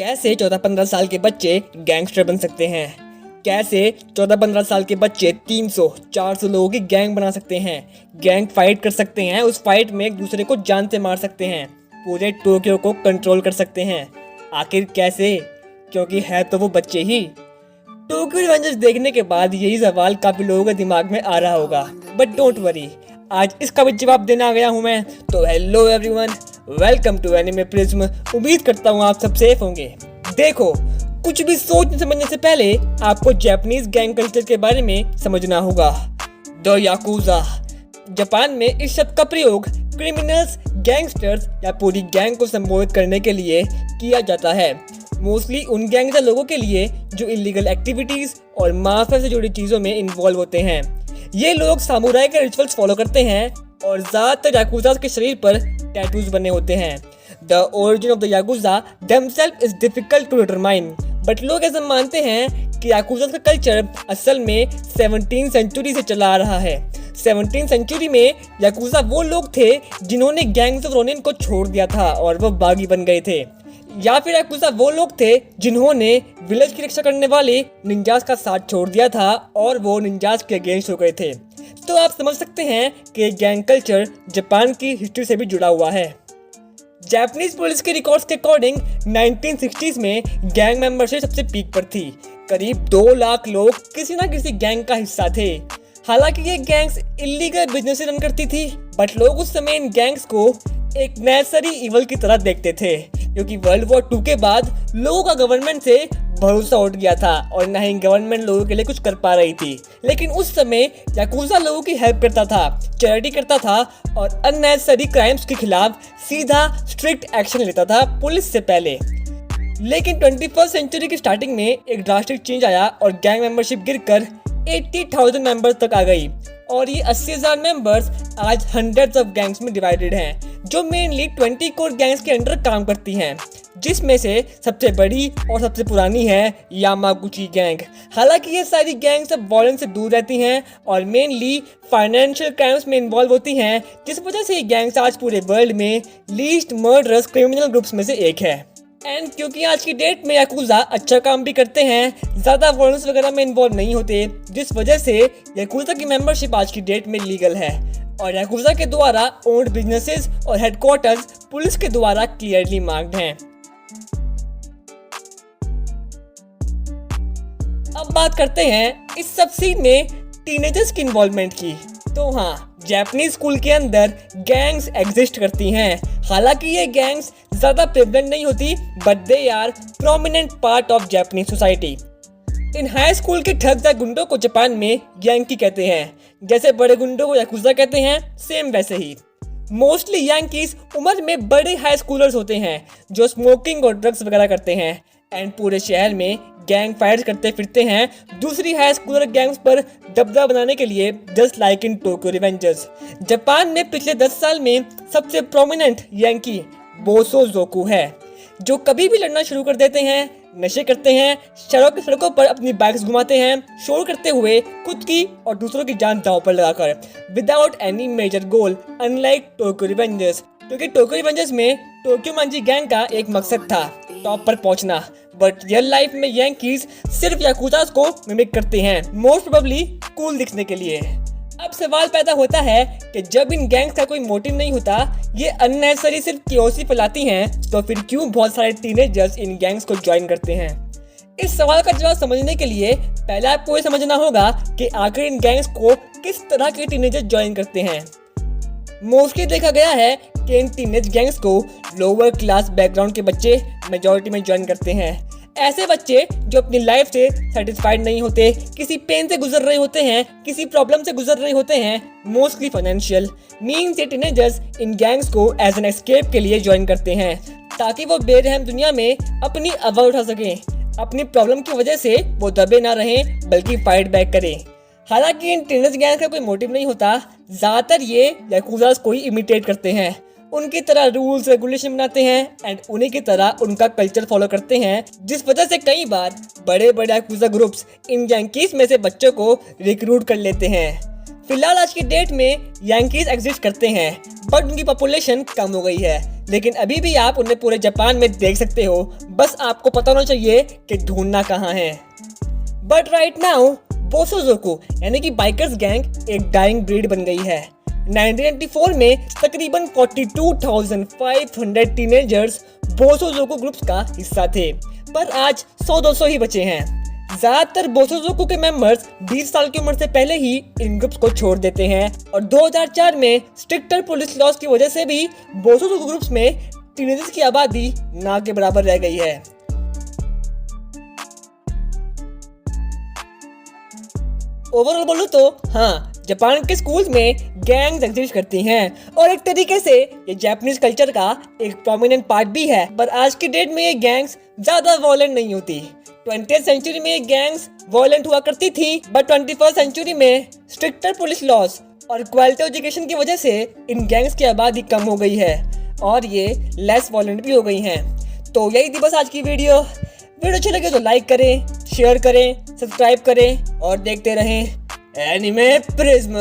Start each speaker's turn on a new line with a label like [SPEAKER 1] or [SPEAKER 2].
[SPEAKER 1] कैसे 14-15 साल के बच्चे गैंगस्टर बन सकते हैं। कैसे 14-15 साल के बच्चे 300-400 लोगों की गैंग बना सकते हैं, गैंग फाइट कर सकते हैं, उस फाइट में एक दूसरे को जान से मार सकते हैं, पूरे टोक्यो को कंट्रोल कर सकते हैं। आखिर कैसे? क्योंकि है तो वो बच्चे ही। टोक्यो रिवेंजर्स देखने के बाद यही सवाल काफी लोगों के दिमाग में आ रहा होगा, बट डोंट वरी, आज इसका भी जवाब देने आ गया हूँ मैं। तो hello everyone, welcome to anime prism. उम्मीद करता हूँ आप सब सेफ होंगे। देखो, कुछ भी सोचने समझने से पहले आपको जापानीज गैंग कल्चर के बारे में समझना होगा। The yakuza. जापान में इस शब्द का प्रयोग क्रिमिनल्स, गैंगस्टर्स या पूरी गैंग को संबोधित करने के लिए किया जाता है। मोस्टली उन गैंग के लोगों के लिए जो इलीगल एक्टिविटीज और माफिया से जुड़ी चीजों में इन्वॉल्व होते हैं। ये लोग सामुराई के रिचुअल्स फॉलो करते हैं और ज्यादातर याकुजा के शरीर पर टैटूज बने होते हैं। The origin of the yakuza themselves is difficult to determine, but लोग ऐसा मानते हैं कि याकुजा का कल्चर असल में 17वीं सेंचुरी से चला आ रहा है। 17वीं सेंचुरी में याकुजा वो लोग थे जिन्होंने गैंग्स ऑफ रोनिन को छोड़ दिया था और वो बागी बन गए थे, या फिर याकुजा वो लोग थे जिन्होंने विलेज की रक्षा करने वाले निंजास का साथ छोड़ दिया था और वो निंजास के अगेंस्ट हो गए थे। तो आप समझ सकते हैं कि गैंग कल्चर जापान की हिस्ट्री से भी जुड़ा हुआ है। जापानीज पुलिस के रिकॉर्ड्स के अकॉर्डिंग 1960s में गैंग मेंबरशिप सबसे पीक पर थी। करीब 2 लाख लोग किसी ना किसी गैंग का हिस्सा थे। हालांकि ये गैंग्स इलीगल बिजनेस रन करती थी, बट लोग उस समय इन गैंग्स को एक नेसेसरी इवल की तरह देखते थे, क्योंकि वर्ल्ड वॉर 2 के बाद लोगों का गवर्नमेंट से भरोसा उठ गया था और न ही गवर्नमेंट लोगों के लिए कुछ कर पा रही थी। लेकिन उस समय याकुजा लोगों की हेल्प करता था, चैरिटी करता था और अननेसेसरी क्राइम्स के खिलाफ सीधा स्ट्रिक्ट एक्शन लेता था पुलिस से पहले। लेकिन 21वीं सेंचुरी की स्टार्टिंग में एक ड्रास्टिक चेंज आया और गैंग मेंबरशिप गिरकर 80,000 मेंबर्स तक आ गई और ये 80,000 मेंबर्स आज हंड्रेड्स ऑफ गैंग्स में डिवाइडेड हैं, जो मेनली 20 कोर गैंग्स के अंडर काम करती हैं, जिसमें से सबसे बड़ी और सबसे पुरानी है यामागुची गैंग। हालांकि ये सारी गैंग्स अब वॉयलेंस से दूर रहती हैं और मेनली फाइनेंशियल क्राइम्स में इन्वॉल्व होती हैं, जिस वजह से ये गैंग्स आज पूरे वर्ल्ड में लीस्ट मर्डरस क्रिमिनल ग्रुप्स में से एक है। एंड क्योंकि आज की डेट में याकुजा अच्छा काम भी करते हैं, ज़्यादा वॉयलेंस वगैरह में इन्वॉल्व नहीं होते, जिस वजह से याकुजा की मेंबरशिप आज की डेट में लीगल है और याकुजा के द्वारा ओन्ड बिजनेसेस और हेडक्वार्टर्स पुलिस के द्वारा क्लियरली मार्क्ड हैं। अब बात करते हैं इस सब सीन में टीनेजर्स की इन्वॉल्वमेंट की। तो हाँ, जापानीज स्कूल के अंदर गैंग्स एग्जिस्ट करती हैं। हालांकि ये गैंग्स ज्यादा प्रेवलेंट नहीं होती, but they are prominent part of Japanese society. In high school के ठग या गुंडों को जापान में यांकी कहते हैं, जैसे बड़े गुंडों को याकुजा कहते हैं, सेम वैसे ही। मोस्टली यांकीज उम्र में बड़े हाई स्कूलर्स होते हैं जो स्मोकिंग और ड्रग्स वगैरह करते हैं एंड पूरे शहर में गैंग फाइट्स करते फिरते हैं दूसरी हाई स्कूलर गैंग्स पर दबदबा बनाने के लिए, just like in Tokyo Revengers. Japan में पिछले 10 साल में सबसे प्रोमिनेंट यांकी बोसो जोकू है, जो कभी भी लड़ना शुरू कर देते हैं, नशे करते हैं, शहरों की सड़कों पर अपनी बाइक्स घुमाते हैं, शोर करते हुए खुद की और दूसरों की जान दांव पर लगाकर, without any major goal, unlike Tokyo Revengers. क्योंकि टोक्यो रिवेंजर्स में टोक्यो मांजी गैंग का एक मकसद था, टॉप पर पहुंचना, बट रियल लाइफ में यांकीज सिर्फ याकुजास को मिमिक करते हैं, मोस्ट प्रोबेबली कूल दिखने के लिए। अब सवाल पैदा होता है कि जब इन गैंग्स का कोई मोटिव नहीं होता, ये अननेसेसरी सिर्फ केओस ही फैलाती हैं, तो फिर क्यों बहुत सारे टीनेजर्स इन गैंग्स को ज्वाइन करते हैं? इस सवाल का जवाब समझने के लिए पहले आपको ये समझना होगा कि आखिर इन गैंग्स को किस तरह के टीनेजर्स ज्वाइन करते हैं। मोस्टली देखा गया है कि इन टीनेज गैंग्स को लोअर क्लास बैकग्राउंड के बच्चे मेजॉरिटी में ज्वाइन करते हैं। ऐसे बच्चे जो अपनी लाइफ से सेटिस्फाइड नहीं होते, किसी पेन से गुजर रहे होते हैं, किसी प्रॉब्लम से गुजर रहे होते हैं, मोस्टली फाइनेंशियल। मीन्स ये टीनेजर्स इन गैंग्स को एज एन एस्केप के लिए ज्वाइन करते हैं, ताकि वो बेरहम दुनिया में अपनी आवाज उठा सकें, अपनी प्रॉब्लम की वजह से वो दबे ना रहें बल्कि फाइट बैक करें। हालांकि इन टीनेज गैंग्स का कोई मोटिव नहीं होता, ज्यादातर ये याकुजास को ही इमिटेट करते हैं, उनकी तरह रूल्स रेगुलेशन बनाते हैं एंड उन्हीं की तरह उनका कल्चर फॉलो करते हैं, जिस वजह से कई बार बड़े बड़े याकुजा ग्रुप्स इन यांकीज में से बच्चों को रिक्रूट कर लेते हैं। फिलहाल आज की डेट में यांकीज एग्जिस्ट करते हैं, बट उनकी पॉपुलेशन कम हो गई है। लेकिन अभी भी आप उन्हें पूरे जापान में देख सकते हो, बस आपको पता होना चाहिए कि ढूंढना कहाँ है। बट राइट नाउ बोसोजोकू यानी कि बाइकर्स गैंग एक डाइंग ब्रीड बन गई है। 1994 में तकरीबन 42,500 टीनेजर्स बोसोजोकू ग्रुप्स का हिस्सा थे, पर आज 100-200 ही बचे हैं। ज्यादातर बोसोजोकू के मेंबर्स 20 साल की उम्र से पहले ही इन ग्रुप्स को छोड़ देते हैं और 2004 में स्ट्रिक्टर पुलिस लॉज की वजह से भी बोसोजोकू ग्रुप्स में टीनेजर्स की आबादी ना के बराबर रह गई है। ओवरऑल बोलूं तो हाँ, जापान के स्कूल्स में गैंग्स एग्जिस्ट करती हैं और एक तरीके से ये जापानीज कल्चर का एक प्रोमिनेंट पार्ट भी है। पर आज की डेट में ये गैंग्स ज्यादा वॉयलेंट नहीं होती। 20th सेंचुरी में ये गैंग्स वॉयलेंट हुआ करती थी, बट 21st सेंचुरी में स्ट्रिक्टर पुलिस लॉज और क्वालिटी एजुकेशन की वजह से इन गैंग्स की आबादी कम हो गई है और ये लेस वॉयलेंट भी हो गई हैं। तो यही थी बस आज की वीडियो अच्छी लगे तो लाइक करें, शेयर करें, सब्सक्राइब करें और देखते रहें एनिमे प्रिज्म।